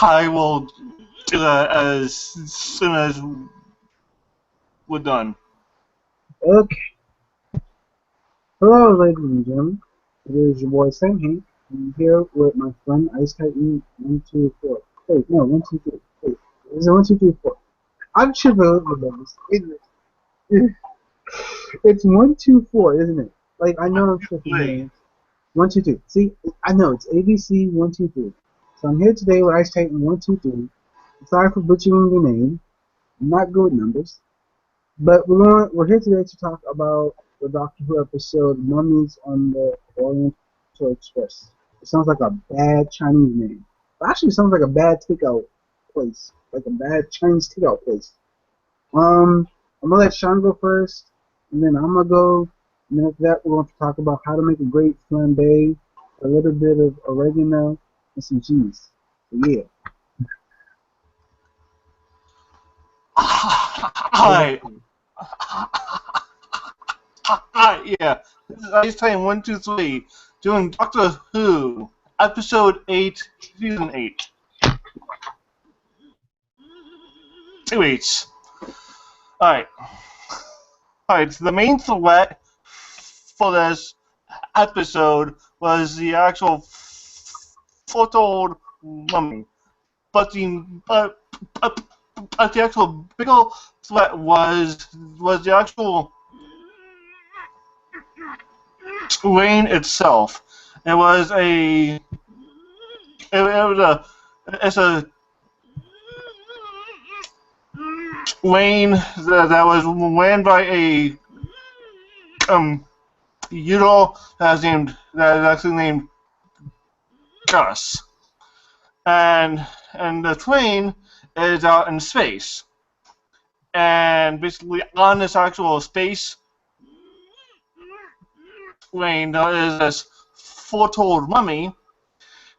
I will do that as soon as we're done. Okay. Hello, ladies and gentlemen. It is your boy Sam Hank. I'm here with my friend Ice Titan 124. Wait, no, 123. Wait, is it 1234? I'm tripping over this. It's 124, isn't it? Like I know I'm tripping here. 122. See, I know it's ABC 123. So I'm here today with Ice Titan 123. Sorry for butchering your name. I'm not good with numbers. But we're here today to talk about the Doctor Who episode Mummies on the Orient Express. It sounds like a bad Chinese name. It actually sounds like a bad takeout place. Like a bad Chinese takeout place. I'm gonna let Sean go first, and then I'm gonna go, and then after that we're going to talk about how to make a great flambe, a little bit of oregano, and some cheese. So yeah. Hi. Hi, yeah. This is Ice Time 123 doing Doctor Who, Episode 8, Season 8. 2 H's. Alright. Alright, so the main threat for this episode was the actual photo mummy. But the actual bigger threat was the actual rain itself. It's a rain that was ran by a Udall that is actually named Gus, and the train is out in space, and basically on this actual space rain there is this foretold mummy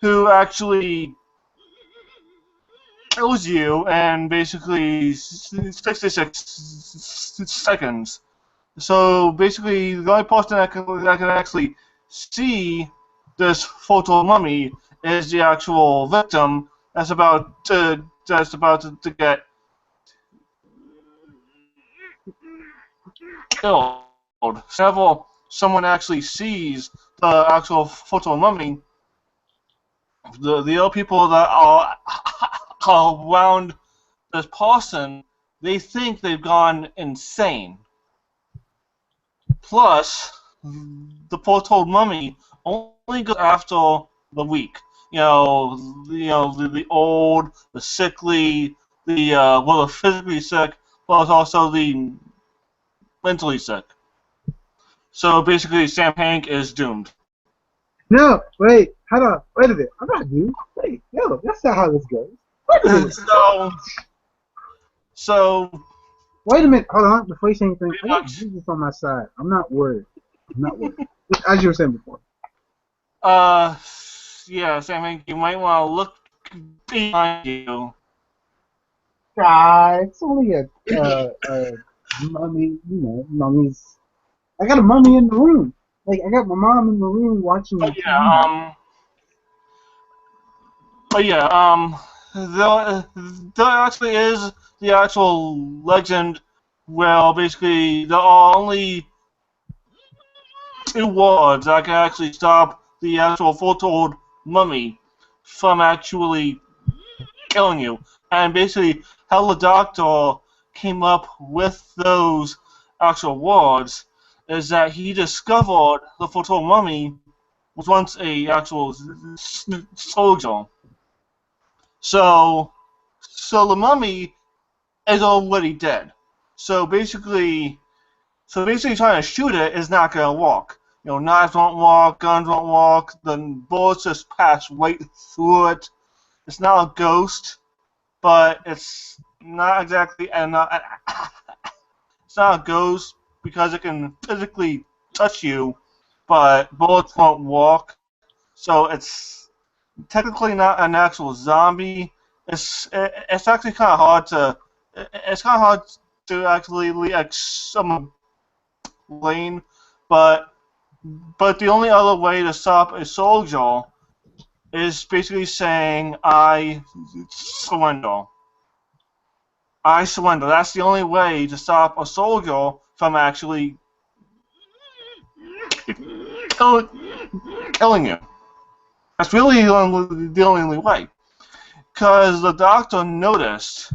who actually kills you in basically 66 seconds. So basically, the only person that can actually see this photo mummy is the actual victim that's about to get killed. Whenever someone actually sees the actual photo mummy, the other people that are around this person, they think they've gone insane. Plus, the foretold mummy only goes after the weak. The old, the sickly, the physically sick, plus also the mentally sick. So basically, Sam Hank is doomed. No, wait, hold on, wait a minute. I'm not doomed. Wait, no, that's not how this goes. Wait a minute. So. Wait a minute, hold on. Before you say anything, I got Jesus on my side. I'm not worried. As you were saying before. Yeah, Sam Hank, you might want to look behind you. It's only a mummy, mummies. I got a mummy in the room. Like, I got my mom in the room watching the TV. There actually is the actual legend where basically there are only 2 words that can actually stop the actual foretold mummy from actually killing you. And basically how the Doctor came up with those actual words is that he discovered the foretold mummy was once a actual soldier. So the mummy is already dead. So basically trying to shoot it is not gonna work. Knives won't work, guns won't work, the bullets just pass right through it. It's not a ghost, but it's not exactly it's not a ghost because it can physically touch you, but bullets won't work. So it's technically not an actual zombie. It's actually kind of hard to actually explain, but the only other way to stop a soldier is basically saying, I surrender. I surrender. That's the only way to stop a soldier from actually kill, killing you. That's really the only way. Because the doctor noticed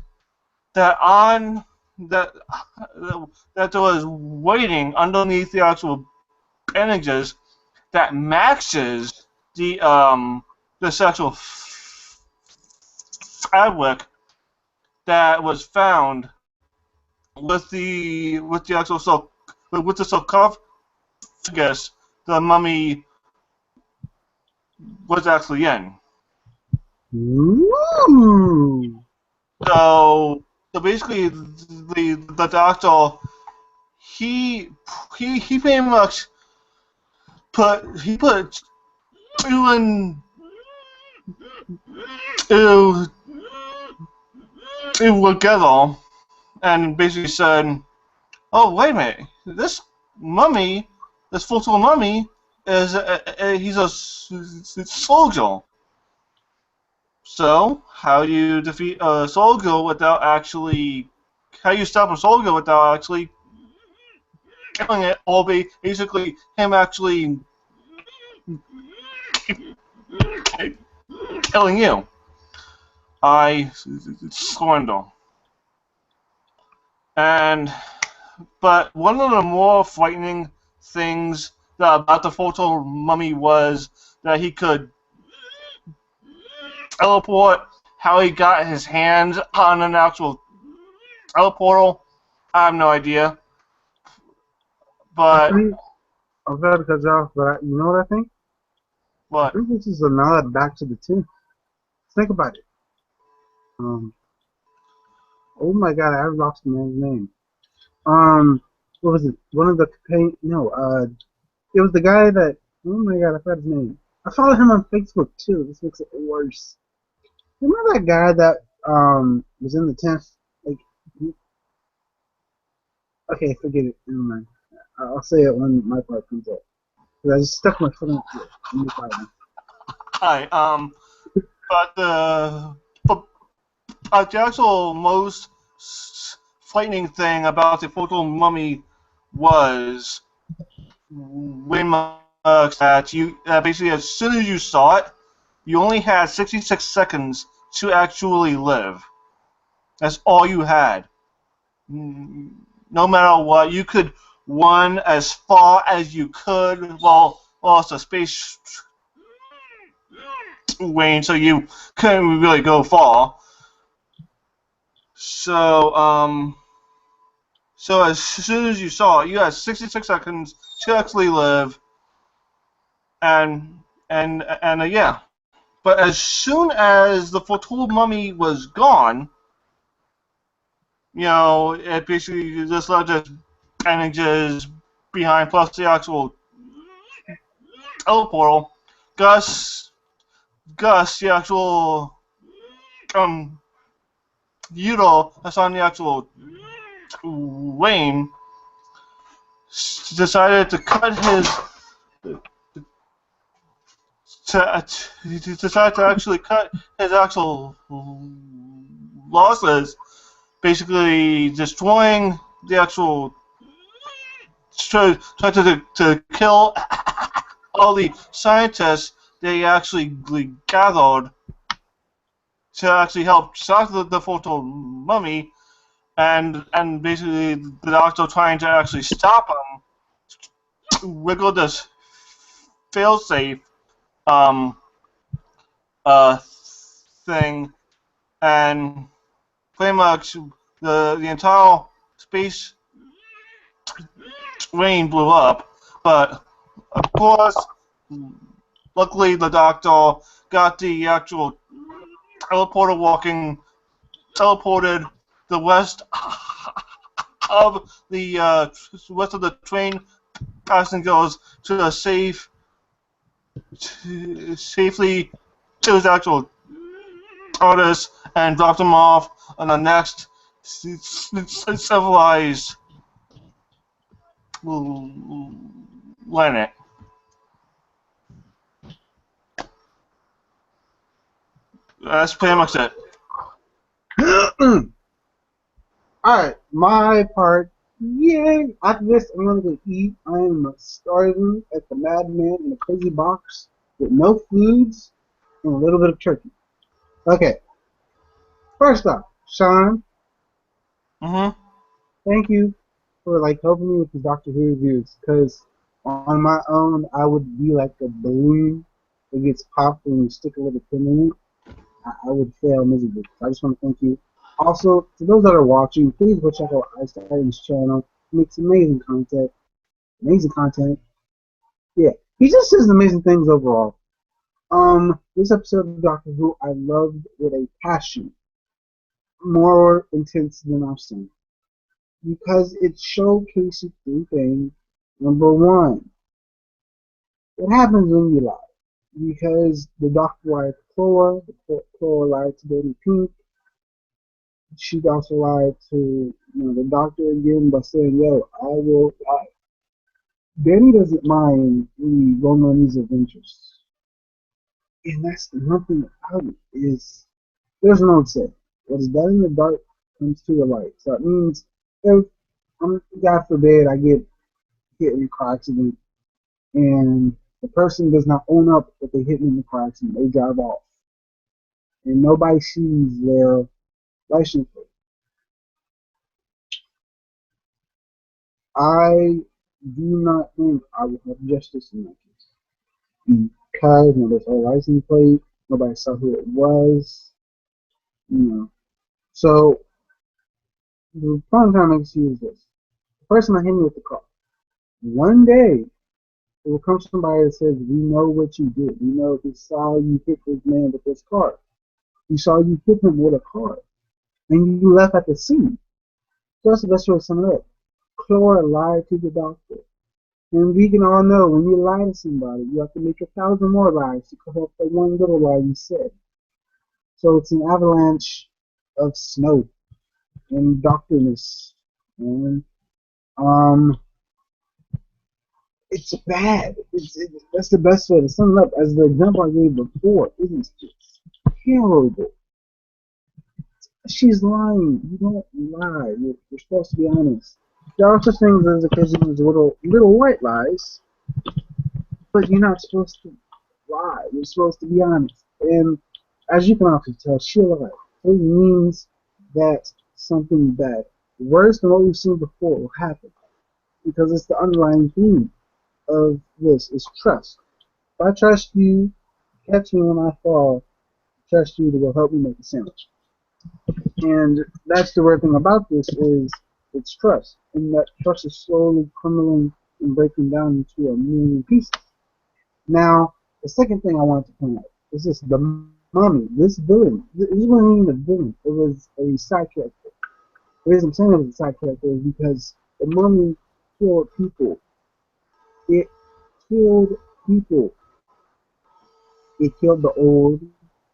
that that that there was waiting underneath the actual bandages that matches the sexual fabric that was found with the actual with the sarcophagus the mummy was actually in. Ooh. So basically the doctor he he pretty much put two and two together and basically said, "Oh, wait a minute! This mummy, this photo mummy, is he's a soldier. So how do you defeat a soldier without actually? How do you stop a soldier without actually killing it? Or basically him actually killing you? I surrender." And but one of the more frightening things about the photo mummy was that he could teleport. How he got his hands on an actual teleportal, I have no idea. But Actually, I'm glad to cut you off, but you know what I think? I what? think this is a nod back to the two. Think about it. Um, oh my god, I've lost the man's name. What was it? One of the no, it was the guy that. Oh my god, I forgot his name. I follow him on Facebook too. This makes it worse. Remember that guy that was in the 10th? Like, okay, forget it. Never mind. I'll say it when my part comes up. 'Cause I just stuck my foot in the floor. Let me find him. Hi. But the actual most frightening thing about the photo mummy was when that you basically as soon as you saw it, you only had 66 seconds to actually live. That's all you had. No matter what, you could run as far as you could. Well, it's a space range, so you couldn't really go far. So, so as soon as you saw it, you had 66 seconds to actually live, and yeah. But as soon as the foretold mummy was gone, it basically just left just bandages behind, plus the actual teleportal. Gus, the actual Udo that's on the actual Wayne, decided to cut his he decided to actually cut his actual losses, basically destroying the actual try to kill all the scientists they actually gathered to actually help stop the photo mummy, and basically the doctor trying to actually stop him wiggled this failsafe um uh thing, and pretty much the entire space train blew up. But of course, luckily the doctor got the actual teleporter walking, teleported the rest of the rest of the train passengers to a safely to his actual TARDIS and dropped them off on the next civilized planet. That's pretty much it. Alright, my part. Yay! After this, I'm gonna go eat. I am starving at the Madman in a crazy box with no foods and a little bit of turkey. Okay, first off, Sean, Mm-hmm. thank you for like helping me with the Doctor Who reviews. Because on my own, I would be like a balloon that gets popped when you stick a little pin in it. I would fail miserably. So I just want to thank you. Also, to those that are watching, please go check out Einstein's channel. He makes amazing content. Amazing content. Yeah, he just says amazing things overall. This episode of Doctor Who I loved with a passion, more intense than I've seen, because it showcases three things. Number one, what happens when you lie? Because the Doctor lied to Cora, Cora lied to Baby Pink. She also lied to the Doctor again by saying, "Yo, I will lie." Danny doesn't mind the Romanese adventures, and that's the one thing about it is there's no say. What is done in the dark comes to the light. So it means if God forbid I get hit in a car accident and the person does not own up that they hit me in the car accident, they drive off, and nobody sees their license plate. I do not think I will have justice in that case because nobody saw the license plate, nobody saw who it was, you know. So the point I'm trying to see is this: the person that hit me with the car. One day it will come somebody that says, "We know what you did. We know we saw you hit this man with this car. We saw you hit him with a car, and you left at the scene." So that's the best way to sum it up. Clora lied to the Doctor. And we can all know when you lie to somebody, you have to make 1,000 more lies to cover up the one little lie you said. So it's an avalanche of snow and doctorness. And um, it's bad. That's the best way to sum it up. As the example I gave before, it is just terrible. She's lying. You don't lie. You're supposed to be honest. There are such things as occasionally little white lies, but you're not supposed to lie. You're supposed to be honest. And as you can also tell, she lied. It means that something bad, worse than what we've seen before, will happen. Because it's the underlying theme of this is trust. If I trust you, catch me when I fall, trust you to go help me make a sandwich. And that's the weird thing about this is it's trust. And that trust is slowly crumbling and breaking down into a million pieces. Now, the second thing I wanted to point out is this: the mummy, this villain. This wasn't even a villain; it was a side character. The reason I'm saying it was a side character is because the mummy killed people. It killed people. It killed the old.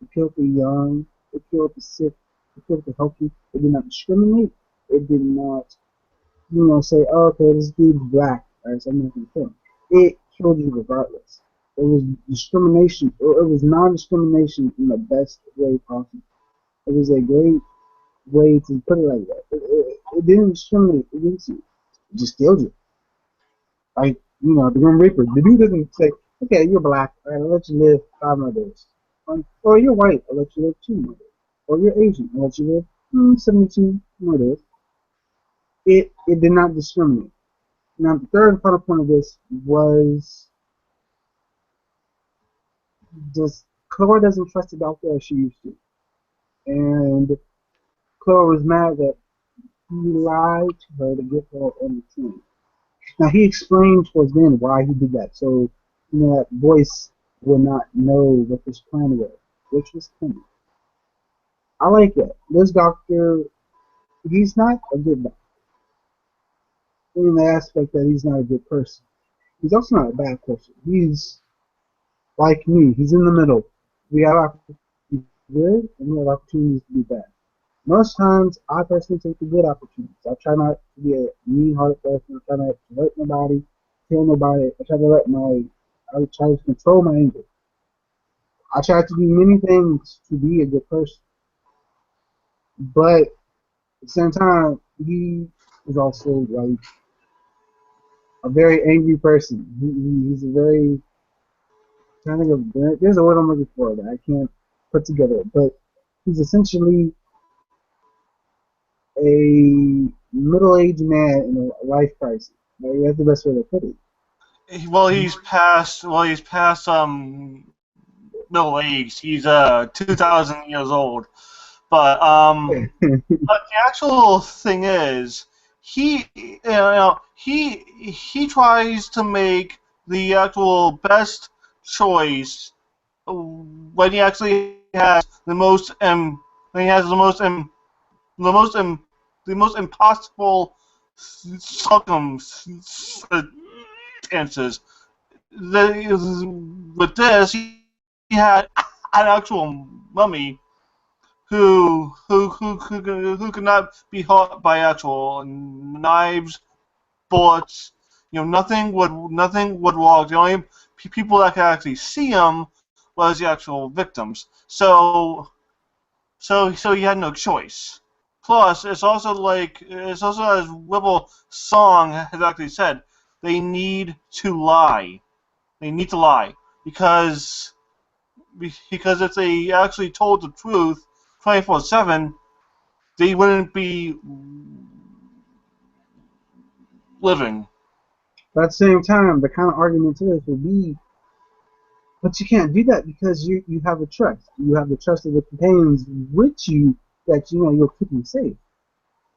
It killed the young. It killed the sick. It killed the healthy. It did not discriminate. It did not, say, "Oh, okay, this dude's black, alright, so I'm not gonna kill him." It killed you regardless. It was discrimination. It was non-discrimination in the best way possible. It was a great way to put it like that. It didn't discriminate against you. It just killed you. Like, the Grim Reaper. The dude doesn't say, "Okay, you're black. All right, I'll let you live 5 more days." Or you're white. I'll let you live 2 more days. Or you're Asian. I'll let you live 72 more days. It did not discriminate. Now, the third and final point of this was just Clara doesn't trust the Doctor as she used to. And Clara was mad that he lied to her to get her on the train. Now, he explained towards the end why he did that. So, that voice would not know what his plan was, which was coming. I like that. This Doctor, he's not a good doctor. In the aspect that he's not a good person. He's also not a bad person. He's like me. He's in the middle. We have opportunities to be good, and we have opportunities to be bad. Most times, I personally take the good opportunities. I try not to be a mean-hearted person. I try not to hurt nobody, kill nobody. I try to control my anger. I tried to do many things to be a good person, but at the same time, he is also like a very angry person. He's a very trying to think of there's a word I'm looking for that I can't put together, but he's essentially a middle-aged man in a life crisis. Like, that's the best way to put it. Well, he's past middle age. He's 2,000 years old. But but the actual thing is, he tries to make the actual best choice when he actually has the most when he has the most the most impossible circumstances. With this, he had an actual mummy who could not be hurt by actual knives, bullets. Nothing would work. The only people that could actually see him was the actual victims. So he had no choice. Plus, it's also as Whipple Song has actually said, they need to lie. They need to lie because if they actually told the truth 24/7, they wouldn't be living. But at the same time, the kind of argument to this would be, but you can't do that because you have a trust. You have the trust of the companions with you that you know you'll keep them safe.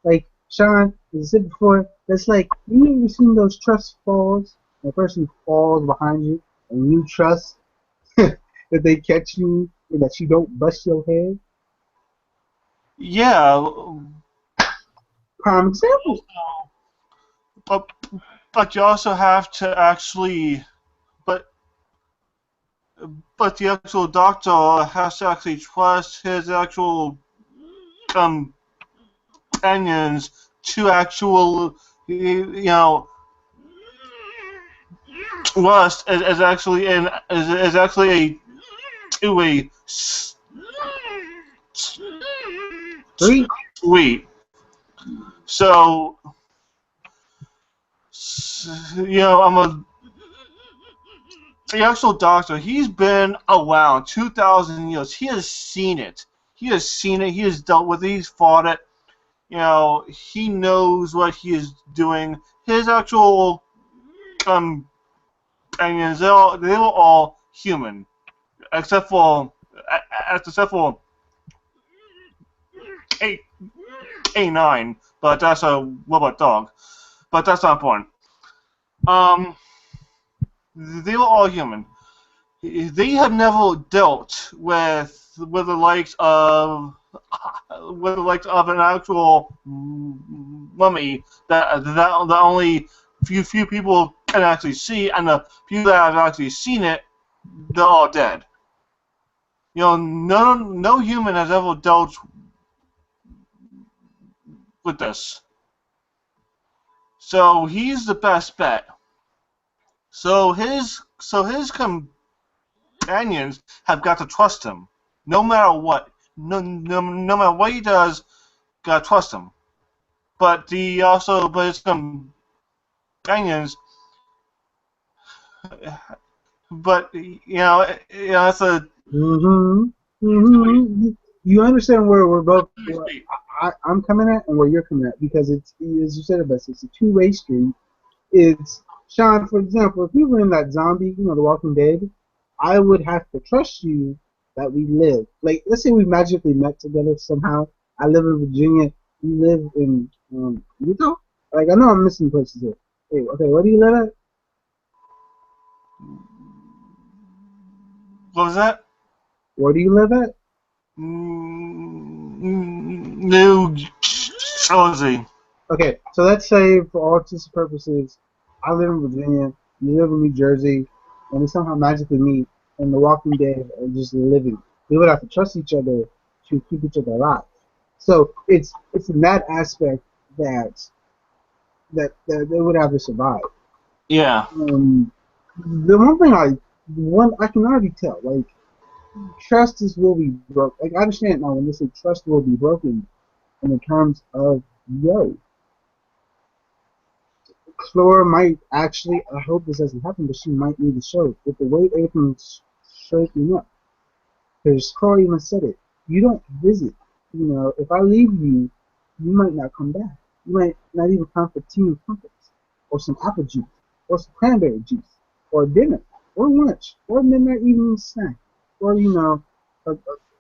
Like Sean, as I said before, that's like you ever seen those trust falls? The person falls behind you and you trust that they catch you and that you don't bust your head. Yeah, Prime example. but but you also have to actually but but the actual doctor has to actually trust his actual companions to actual Rust is actually is actually a two-way Three. street. So I'm a the actual doctor. He's been around 2,000 years. He has seen it. He has seen it. He has dealt with it. He's fought it. He knows what he is doing. His actual companions, they were all human, except for K K9, but that's a robot dog. But that's not important. Um, they were all human. They have never dealt with the likes of an actual mummy that only few people can actually see, and the people that have actually seen it, they're all dead. No human has ever dealt with this. So he's the best bet. So his companions have got to trust him, no matter what. No matter what he does, gotta trust him. But his companions, but it's a You understand where we're both. two-way street. I'm coming at and where you're coming at because it's as you said it best. It's a two-way street. It's Sean, for example, if you were in that zombie, The Walking Dead, I would have to trust you that we live. Like, let's say we magically met together somehow. I live in Virginia. You live in Utah. Like, I know I'm missing places here. Hey, okay, where do you live at? What was that? Where do you live at? New Jersey. Okay, so let's say for all intents and purposes, I live in Virginia, you live in New Jersey, and we somehow magically meet, and The Walking Dead are just living. We would have to trust each other to keep each other alive. So it's in that aspect that they would have to survive. Yeah. The one thing I can already tell, like trust is will be broke. Like I understand now when they say trust will be broken in the terms of yo, Flora might actually. I hope this doesn't happen, but she might need to show with the way everything's shaking up. Because Carl even said it. You don't visit. You know, if I leave you, you might not come back. You might not even come for tea and crumpets, or some apple juice, or some cranberry juice, or dinner, or lunch, or midnight evening snack, or a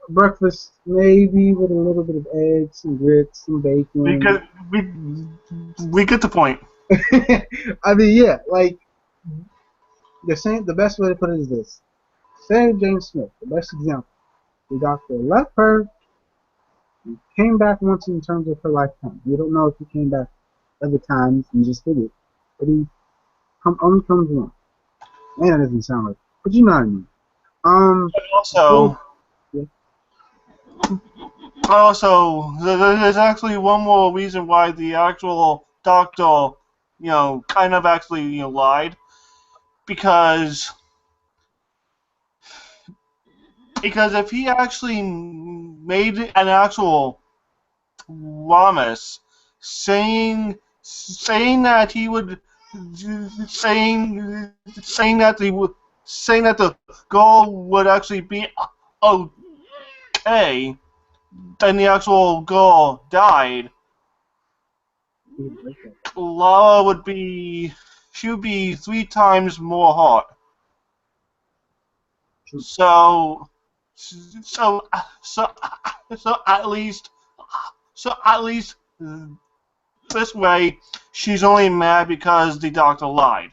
breakfast maybe with a little bit of eggs, some grits, some We bacon. get we get the point. I mean, yeah, like the best way to put it is this: Sarah Jane Smith, the best example. The doctor left her. He came back once in terms of her lifetime. We don't know if he came back other times and just did it, but he only comes once. Man, that doesn't sound right, but you know what I mean. Before, Also, yeah, there's actually one more reason why the actual doctor, kind of actually, lied because if he actually made an actual promise saying that he would saying that he would saying that the girl would actually be okay, then the actual girl died. he would break that. Lara would be she would be 3 times more hot. True. So so so so at least so at least this way she's only mad because the doctor lied.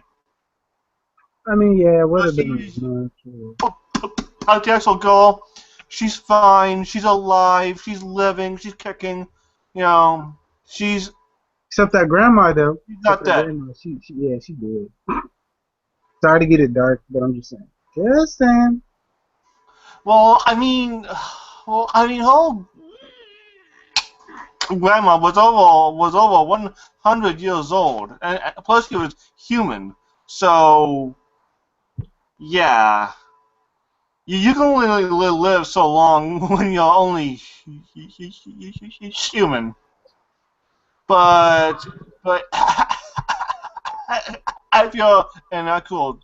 I mean, yeah, it would But have been as she's much. like the actual girl. She's fine. She's alive. She's living. She's kicking. You know, she's Except that grandma, though. she's Except not that dead. grandma, yeah, she did. Sorry to get it dark, but I'm just saying. Just saying. Well, I mean, her grandma was over 100 years old, and plus she was human. So yeah, you can only live so long when you're only human. But if you're an actual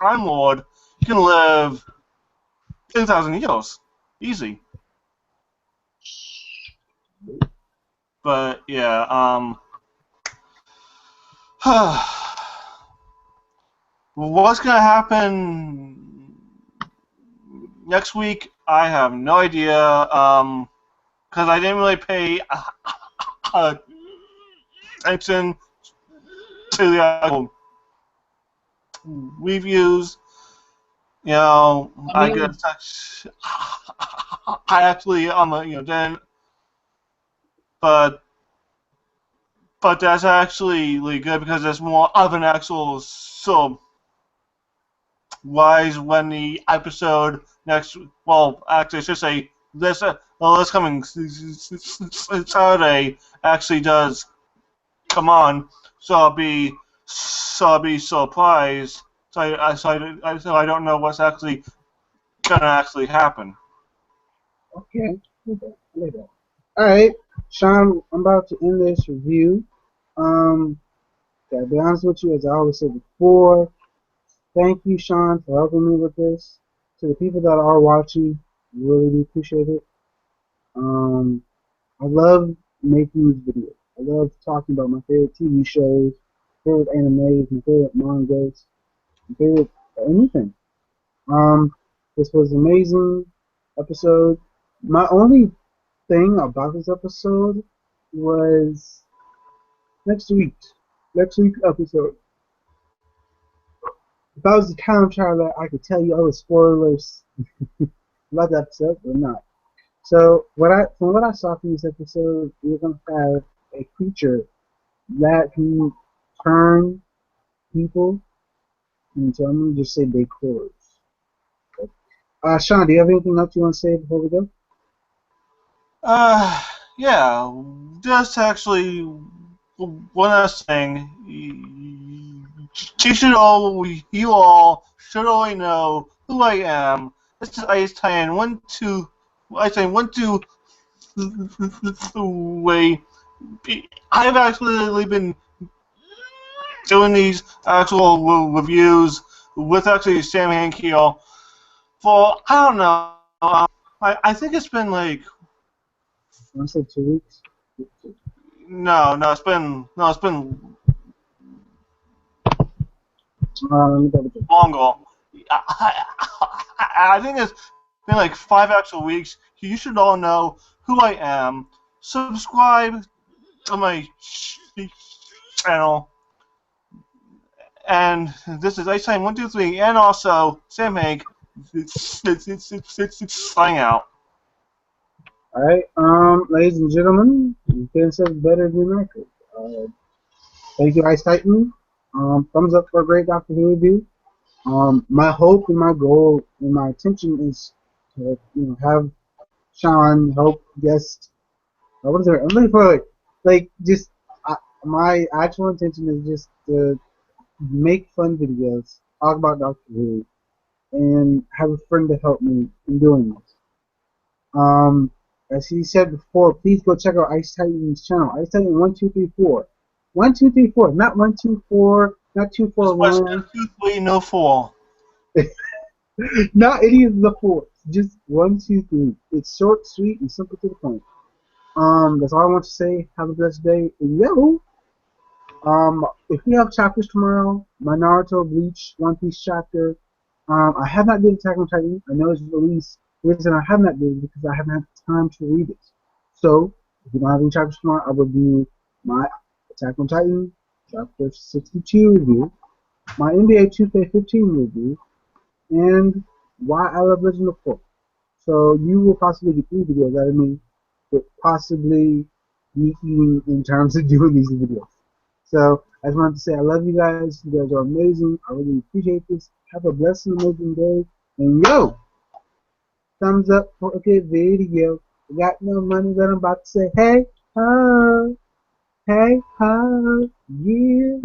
Time Lord, you can live 10,000 years easy. But yeah, what's gonna happen next week? I have no idea. Because I didn't really pay uh, attention to the actual reviews. I I mean, guess I actually didn't, but that's actually really good because there's more of an actual wise when the episode next. Well, actually, I should say this coming Saturday actually does come on, so I'll be surprised. So I don't know what's actually gonna actually happen. okay. Look at that. All right, Sean, I'm about to end this review. Um, to be honest with you, as I always said before, thank you, Sean, for helping me with this. To the people that are watching, really do appreciate it. Um, I love making these videos. I love talking about my favorite TV shows, favorite animes, my favorite mangas, my favorite anything. Um, this was an amazing episode. My only thing about this episode was next week. Next week's episode. If I was a time traveler, I could tell you all the spoilers about the episode, but not. So from what I saw from this episode, we're gonna have a creature that can turn people into, I'm gonna just say decors. Sean, do you have anything else you want to say before we go? Uh, yeah, just actually one last thing. You all should already know who I am. this is Ice Titan 1, 2. Ice Titan 1, 2 way. I've actually been doing these actual reviews with actually Sam Hankeel for I don't know. I think it's been like I said 2 weeks. it's been Let me double check. longer. I think it's been like 5 actual weeks. You should all know who I am. Subscribe to my channel. And this is Ice Time 123, and also Sam Hank. Signing out. Alright, ladies and gentlemen, you can't say better than I could. Thank you, Ice Titan. Thumbs up for a great Doctor Who review. My hope and my goal and my intention is to have Sean help guest. What is it? I'm looking for just my actual intention is just to make fun videos, talk about Doctor Who, and have a friend to help me in doing this. As he said before, please go check out Ice Titan's channel. Ice Titan 1234. 1234, not 124, not 241. 2, 3, no 4. Not any of the fours. Just 123. It's short, sweet, and simple to the point. That's all I want to say. Have a blessed day. And yo, if we have chapters tomorrow, my Naruto, Bleach, One Piece chapter. I have not did Attack on Titan. I know it's released. The reason I have not did it because I haven't had time to read it. So, if we don't have any chapters tomorrow, I will do my Attack on Titan chapter 62 review, my NBA 2K15 review, and why I love Legend of Korra. So you will possibly get 3 videos out of me, but possibly me eating in terms of doing these videos. So I just wanted to say I love you guys. You guys are amazing. I really appreciate this. Have a blessed and amazing day. And yo, thumbs up for a good video. I got no money, but I'm about to say hey, ha, yeah.